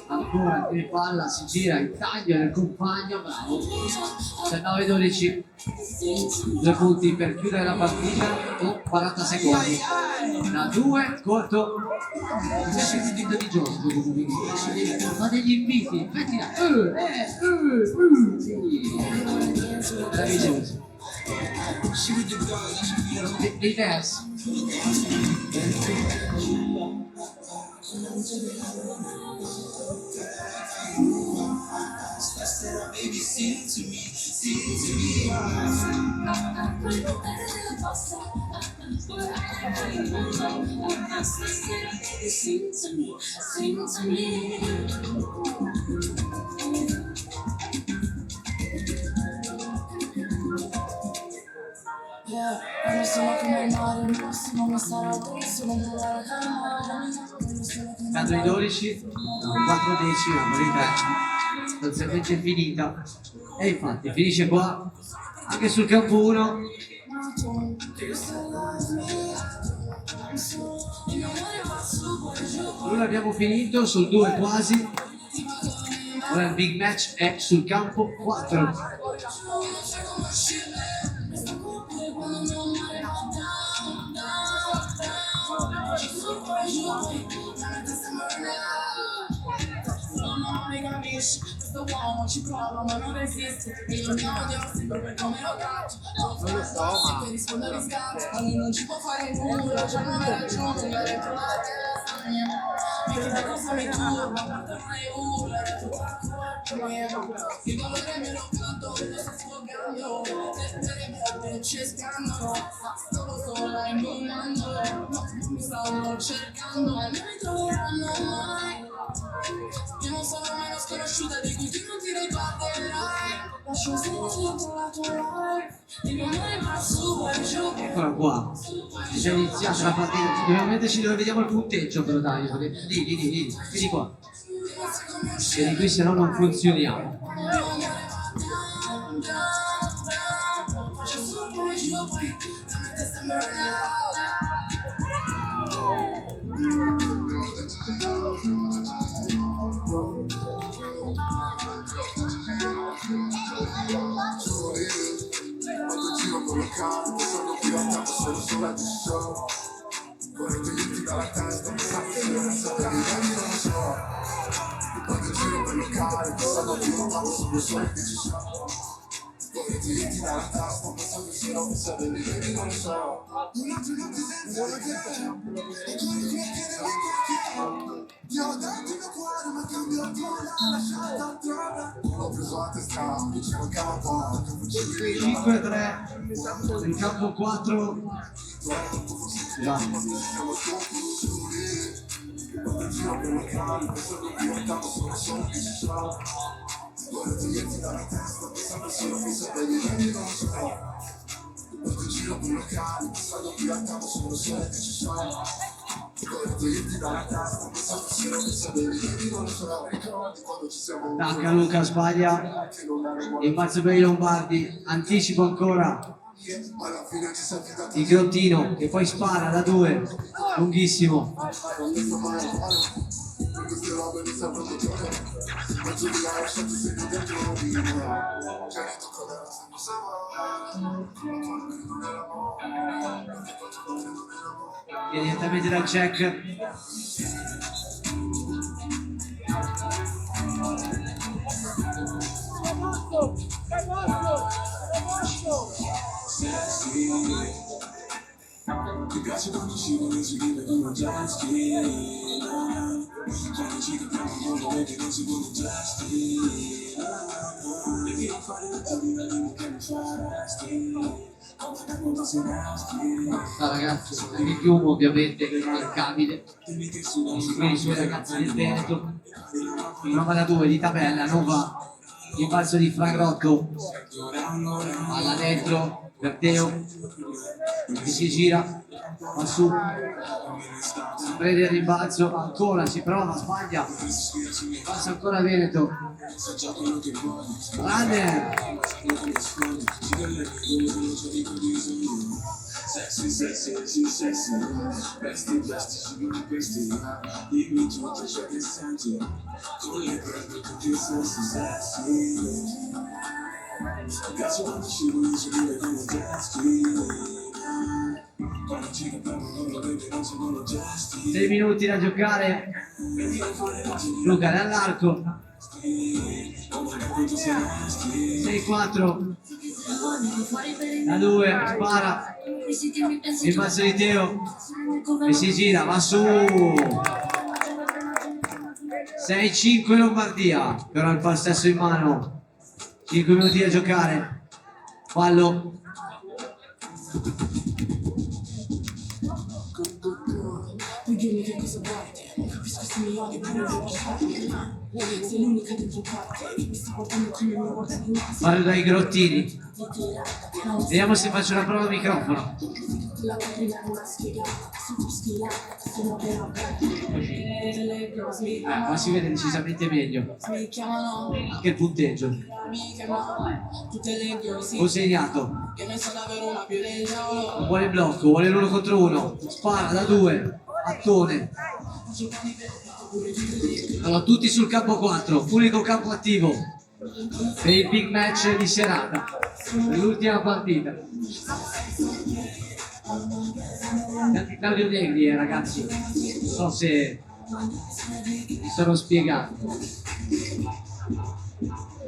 Ancora in palla, si gira il taglio del compagno, bravo. 19-12, 2 punti per chiudere la partita con 40 secondi. Da 2 corto. Invece il dito di Giorgio, ma degli inviti, mettila. Meraviglioso. Dei versi. Baby, sing to me, sing to me. Sing to me, sing to me. Tanto di 12, 4 decimi, di 3. La sequenza è finita. E infatti finisce qua, anche sul campo 1. Allora abbiamo finito, sul 2 quasi. Ora il big match è sul campo 4. Questo uomo ci prova ma non resiste. Io mi odio sempre per come lo caccio. Non lo so, ma per rispondere in scatto lui non ci può fare nulla. Già non hai ragione, mi ha detto la testa mia. Vedi da cosa mi turba, ma non hai urla. Era tutta colpa mia. Il dolore me lo canto, lo sto sfogando. Lettere verde ci scandalo. Sto sola indovinando. Mi stanno cercando e non mi troveranno mai. Io non sono meno sconosciuta di cui tu non ti ricorderai. Lascio sentito la tua life. Il mio nome va su e giù. Eccola qua, è già iniziata la partita. Dobbiamo metterci dove vediamo il punteggio però dai, vieni qua. Vieni qui, se no non funzioniamo. Pensando che io andavo solo sulla di show. Vorrei toglierti dalla testa, mi sa che non so che arrivare, non lo so. Quando giro per locale, pensando che io andavo solo sulla di show. Vorrei toglierti dalla testa, ma so che se non so che arrivare, non lo so. Un'altra notte senza vedere, e come chiedere. Io ho dato il mio cuore, ma cambiato, l'ha lasciata altrove. L'ho preso a testa, mi ci mancava poco. 5-3, il campo 4. Quando giro per locale, pensando che io andavo solo di show. Vorrei toglierti dalla testa, pensando solo che sapevi, non lo so. Quando giro per locale, pensando che io andavo solo di show. Vorrei toglierti dalla testa, pensando solo che sapevi, non lo so. Ricordi quando ci siamo. Tacca Luca, sbaglia. Impazzo per i Lombardi, anticipo ancora. Alla fine ci sei fidato. Il Grottino che poi spara da 2, lunghissimo. Non detto mai, per queste robe mi serve un giorno. Ma tu mi hai lasciato segno dentro un video. Ci hai detto che era se non stava. Viene direttamente dal check. Ti piace quando ci vuole seguire come un jet ski. Quando ci capiamo come che non si vuole un jet ski. Devi non fare la tua vita, dimmi che mi faresti. Ragazzi, il piumo ovviamente immancabile. Quindi i suoi ragazzi del Veneto. Prova da 2 di tabella, non va. Il balzo di Frank Rocco. Palla dentro per Teo. Che si gira. Va su. Prende il rimbalzo. Ancora si prova, sbaglia. Passa ancora Veneto. Runner. Dimmi tutto ciò che senti, con le parole che senti sexy. Piace quando ci vuoi subire come gesti. Quando ci capiamo non lo vedi, non sono gesti. 6 minuti da giocare. Luca dall'arco. 6-4. Da 2, spara. Il passo di Teo. E si gira, va su. 6-5 Lombardia. Però il possesso in mano. 5 minuti da giocare. Fallo. Puoi dirmi che cosa vuoi, non capisco se mi odi pure devo farti. Sei l'unica dentro il cuore che mi sta portando come mi guarda in mano. Parlo dai grottini. Vediamo se faccio una prova al microfono. La prima è una sfiga, sono schillata, sono vera. Qua si vede decisamente meglio. Mi chiamano Anche il punteggio. amiche, ma tutte le diosi. Ho segnato. Che ne so davvero una più del diavolo. Non vuole il blocco, vuole l'1 contro 1. Spara da 2. Attone. Allora, tutti sul campo 4. Unico campo attivo. Per il big match di serata. Per l'ultima partita. Tanti Claudio Negri, ragazzi. Non so se mi sono spiegato.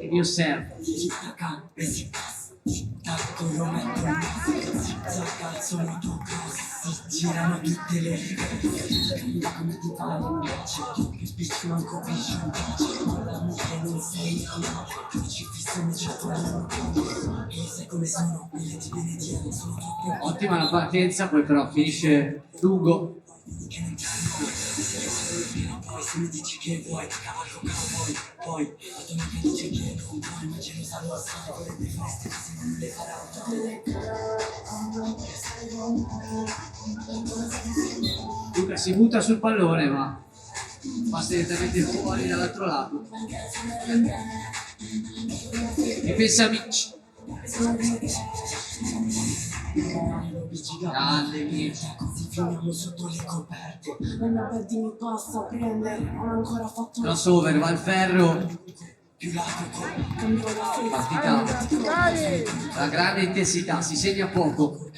Il mio servo. Girano tutte le come ti fanno che spicci manco vision ma la mucchia non sei ci fissano c'è quello e sai come sono quelle ti viene dietro sono troppe Ottima la partenza, poi però finisce lungo. che non c'hanno poi se mi dici che vuoi cavallo cowboy poi la tua amica dice che non vuoi ma ce lo sanno assai vorrebbe feste se non le farà Luca si butta sul pallone, ma passa direttamente fuori dall'altro lato. E pensa Mitch. Grande Mitch. così finiamo sotto le coperte La mia Betty mi passa a prendere, non ho ancora fatto una Crossover, va al ferro. più largo cambio la Partita da grande intensità, si segna poco.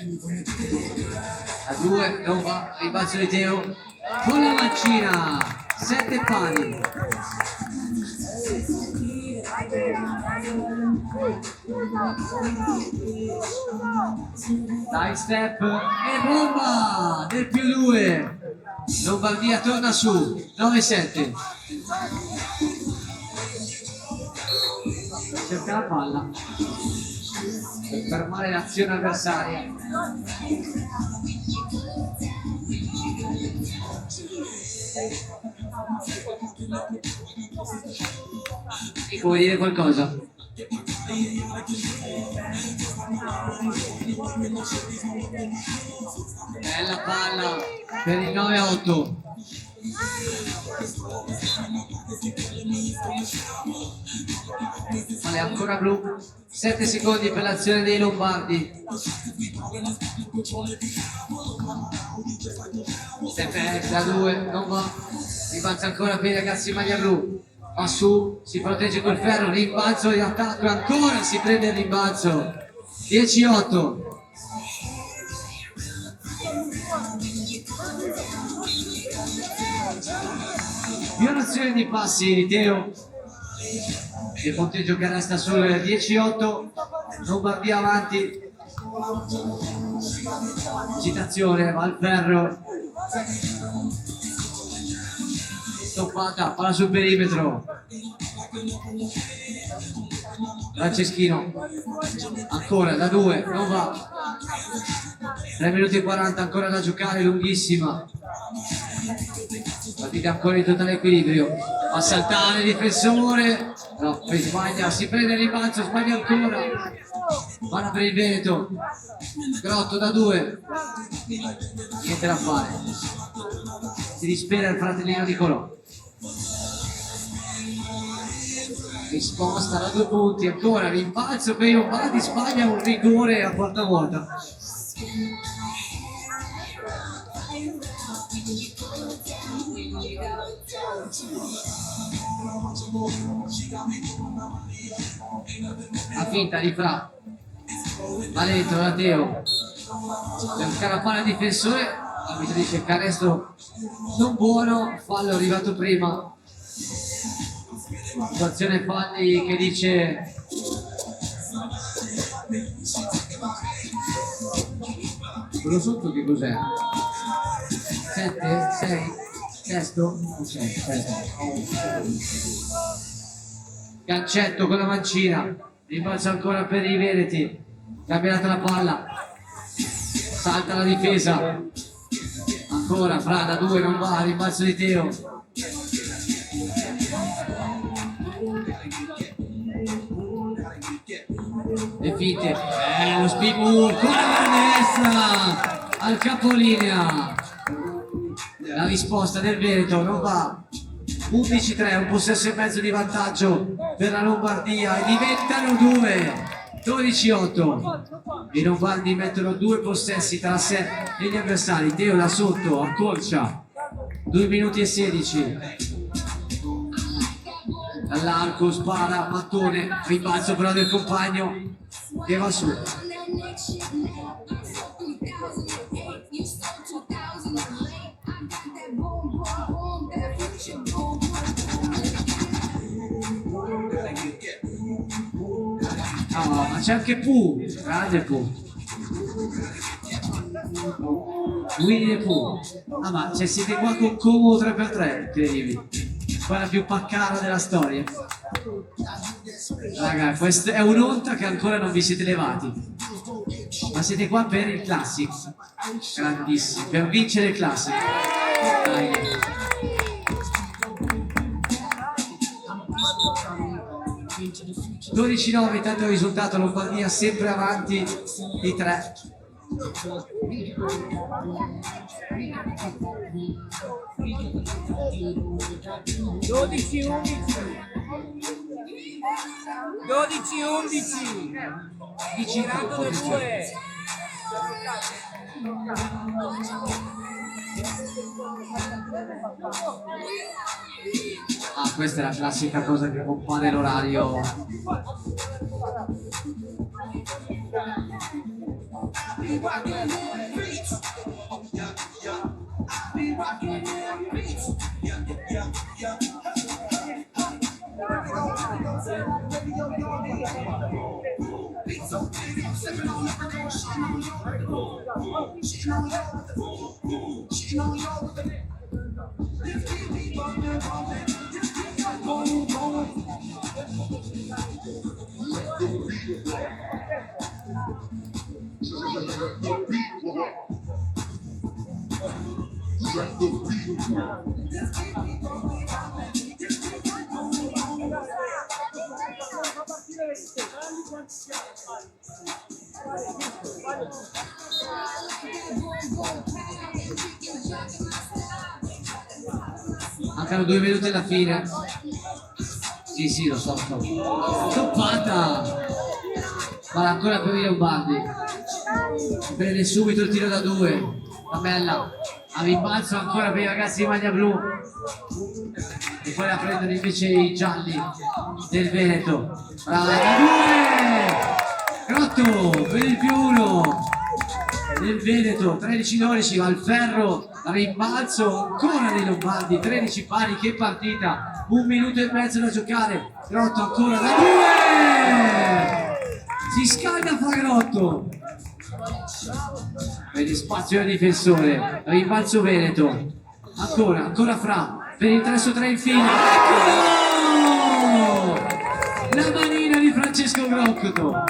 A 2 non va, rimbalzo di Teo con la mancina, 7 pali. Side step e bomba del più 2. Lombardia torna su, 9-7. Cerca la palla per fermare l'azione avversaria. E vuoi dire qualcosa? Bella palla per il 9-8. Vale ancora blu. 7 secondi per l'azione dei Lombardi. Step da 2, non va. Ribalza ancora per i ragazzi in maglia blu. Va su, si protegge col ferro, rimbalzo di attacco, ancora si prende il rimbalzo. 10-8. Violazione di passi di Teo. Il punteggio che resta sul 10-8. Lombardia avanti. Citazione, va al ferro. Stoppata, palla sul perimetro. Franceschino. Ancora da 2, non va. 3 minuti e 40 ancora da giocare, lunghissima. Partita ancora in totale equilibrio. Va a saltare il difensore. No, poi sbaglia, si prende il rimbalzo, sbaglia ancora. Palla per il Veneto. Grotto da 2. Niente da fare. Si dispera il fratellino Nicolò. Risposta da 2 punti, ancora rimbalzo per i Lombardi, sbaglia un rigore a porta vuota. La finta di Fra, va dentro da Teo, per scarapare il difensore, l'arbitro dice canestro non buono, fallo arrivato prima, situazione falli che dice quello sotto che cos'è? 7? 6? Sesto? Ok, 7. Gancetto con la mancina, rimbalza ancora per i Veneti, cambiata la palla, salta la difesa, ancora Fra da 2 non va, rimbalzo di Teo. Le finte, lo spin move con la destra al capolinea, la risposta del Veneto non va. 11-3, un possesso e mezzo di vantaggio per la Lombardia e diventano 2, 12-8. I Lombardi mettono 2 possessi tra sé e gli avversari. Teo da sotto, accorcia, 2 minuti e 16. Dall'arco spara, mattone, rimbalzo però del compagno che va su. No, ma c'è anche Pooh, grande Pooh. Winnie the Pooh. Ah, ma cioè, siete qua con Como 3x3, incredibile. Quella più paccara della storia. Raga, questa è un'onta che ancora non vi siete levati. Ma siete qua per il Classic. Grandissimo, per vincere il Classic. Dai. 12-9, intanto il risultato Lombardia sempre avanti di 3. Dodici 11 girato da 2. Ah, questa è la classica cosa che compare l'orario. Mancano 2 minuti alla fine. Sì, lo so. Toppata! Ma ancora per i Lombardi. Prende subito il tiro da 2. La bella. A rimbalzo ancora per i ragazzi di maglia blu. E poi la prendono invece i gialli del Veneto. Brava da 2! Grotto per il +1 del Veneto. 13-12 va il ferro. Rimbalzo ancora dei Lombardi, 13 pari, che partita, 1 minuto e mezzo da giocare. Grotto ancora da 2, si scalda Fagrotto, vedi spazio del difensore, rimbalzo Veneto, ancora Fra per il 3-3 in fila. Eccolo! La manina di Francesco Grotto,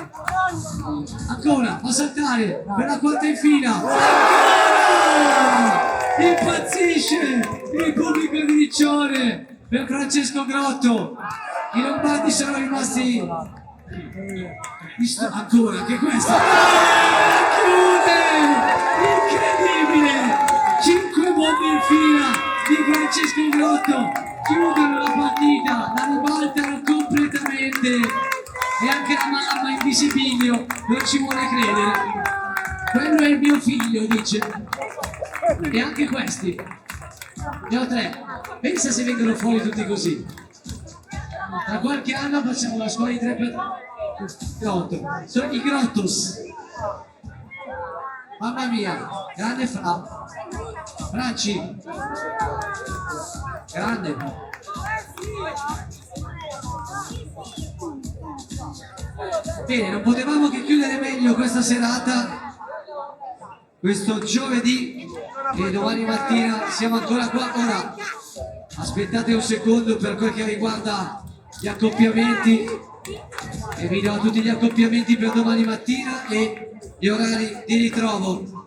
ancora a saltare per la quarta in fila. Impazzisce il pubblico di Riccione per Francesco Grotto. I Lombardi sono rimasti ancora anche questo. Chiude! Incredibile! 5 bombe in fila di Francesco Grotto chiudono la partita, la ribaltano completamente e anche la mamma in visibilio non ci vuole credere. Quello è il mio figlio, dice. E anche questi. Ne ho 3. Pensa se vengono fuori tutti così. Tra qualche anno facciamo la scuola di 3x8. Sono i Grottos. Mamma mia, grande Franci. Grande. Bene, non potevamo che chiudere meglio questa serata, questo giovedì, e domani mattina siamo ancora qua. Ora aspettate un secondo per quel che riguarda gli accoppiamenti, e vi do tutti gli accoppiamenti per domani mattina e gli orari di ritrovo.